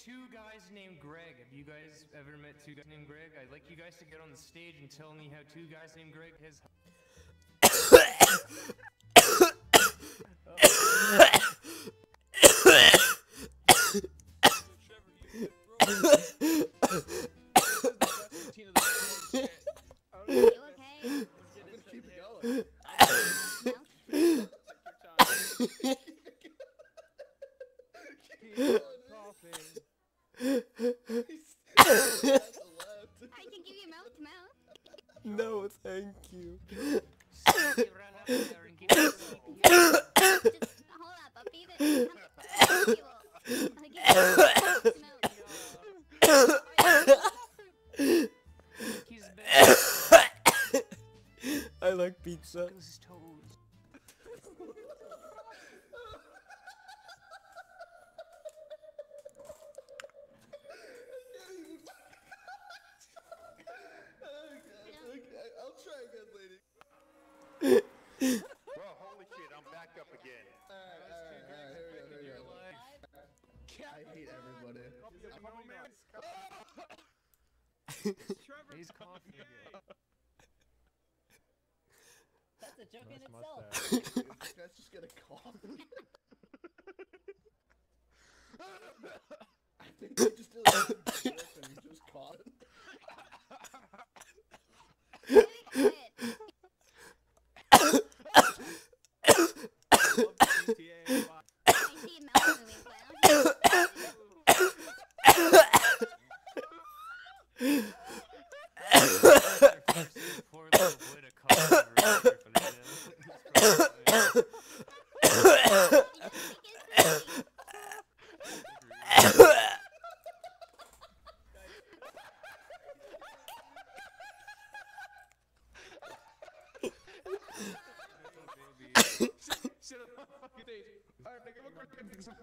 two guys named Greg. Have you guys ever met two guys named Greg? I'd like you guys to get on the stage and tell me how two guys named Greg has. I can give you mouth to mouth. No, thank you. Just hold up, I'll be the I'll give you mouth to mouth. I like pizza. Bro, holy shit, I'm back up again. Alright, here we go. I hate everybody. He's coughing again. That's a joke in itself. This guy's just gonna cough. I think he just did like a joke and he just caught it. Poor little boy to cough over Shut up, fucking stage. Alright, nigga, we're gonna do some.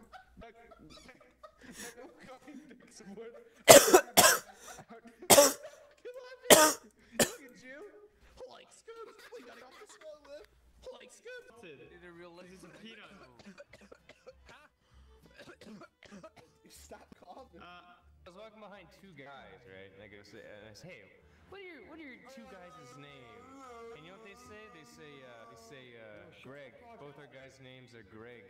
Some wood. Look at you. Like Scoops. We got it off the smell lip. Like Scoops. They're real legends of peanut. Stop coughing. I was walking behind two guys, right? And I go say, hey, what are your two guys' names? And you know what they say? They say Greg. Both our guys' names are Greg.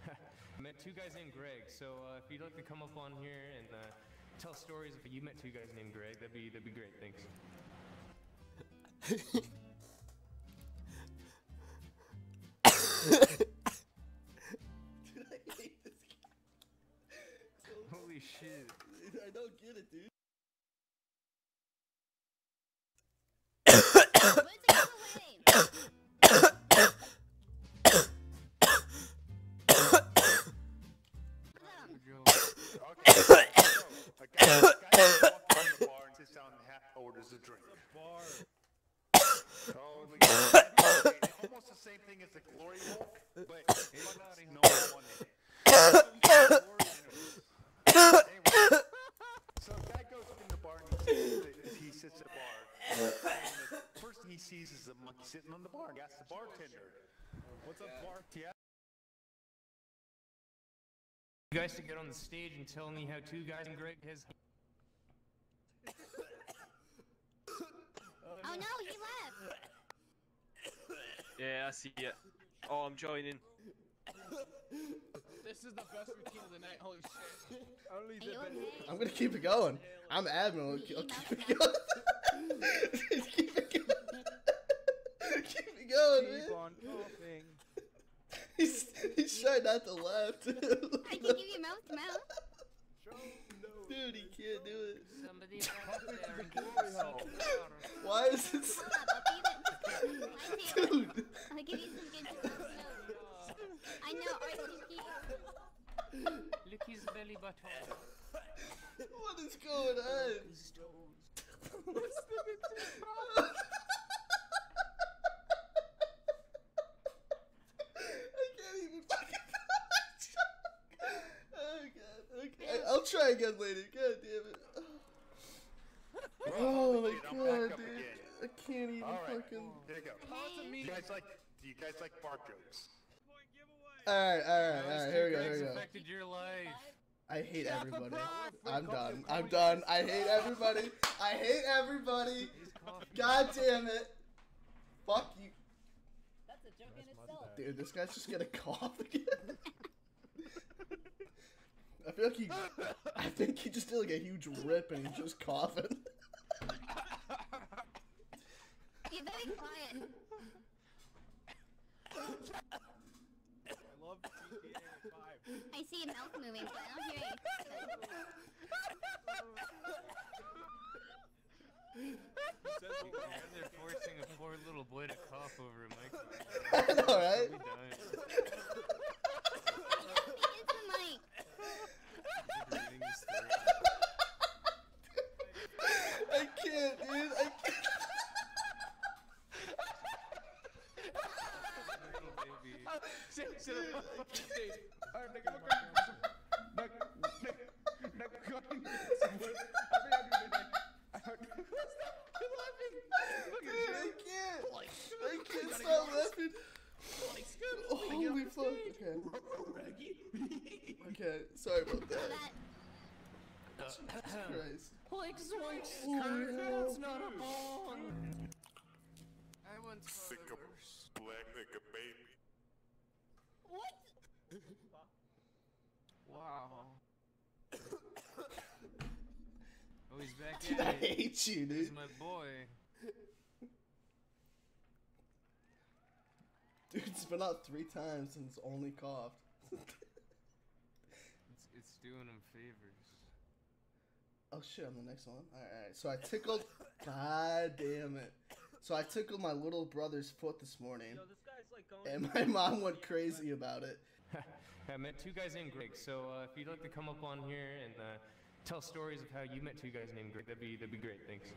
I met two guys named Greg. So if you'd like to come up on here and tell stories if you met two guys named Greg, that'd be great. Thanks. Dude, I hate this guy. Holy shit. I don't get it, dude. Orders a drink. Almost the same thing as the glory walk, but no one in it. Anyway, so guy goes in the bar and he sits at the bar. And the first thing he sees is a monkey sitting on the bar. He asks the bartender, "What's up, Bart?" Yeah. You guys to get on the stage and tell me how two guys named Greg has. Oh no, he left. Yeah, I see it. Oh, I'm joining. This is the best routine of the night. Holy shit. Only Are you okay? I'm gonna keep it going. I'm admin. I'll keep it going. Keep it going. Keep it going, man. Keep on coughing. He's trying not to laugh, too. I can give you mouth to mouth. Dude, he can't do it. Somebody up there and give me some water. Why is it so... Hold up, I'll be the Dude. I'll give you some good mouth to mouth. I know, alright, Look his belly button. What is going on? His toes. I can't even fucking... Oh, God. Okay. I'll try again later. God damn it. Oh, my God, dude. I can't even fucking... There you go. Do you guys like fart jokes? Alright, here we go. Affected your life. I hate everybody. I'm done. I'm done. I hate everybody. I hate everybody. God damn it. Fuck you. That's a joke in itself. Dude, this guy's just gonna cough again. I feel like I think he just did like a huge rip and he's just coughing. You better be quiet. I love GTA 5. I see mouth moving, but I don't hear you. And they're forcing a poor little boy to cough over a mic. I know, right? We dying. It's the mic. Reading his story. I can't, dude. I can't. Little baby. Sit up on the fucking stage. Alright, nigga, look I can't stop laughing. Holy fuck. Okay, sorry about that. Christ. Like zoinks, Oh, Kurt, no. that's not a bong. I once Sick of black nigga baby. What? Wow. Oh, he's back Dude, at I it. hate you, He's dude. my boy. Dude, it's been out 3 times and it's only coughed. It's doing him favors. Oh shit, on the next one. Alright, so I tickled. God damn it. So I tickled my little brother's foot this morning, Yo, this guy's like going. and my mom went crazy about it. I met 2 guys named Greg, so if you'd like to come up on here and tell stories of how you met 2 guys named Greg, that'd be great. Thanks.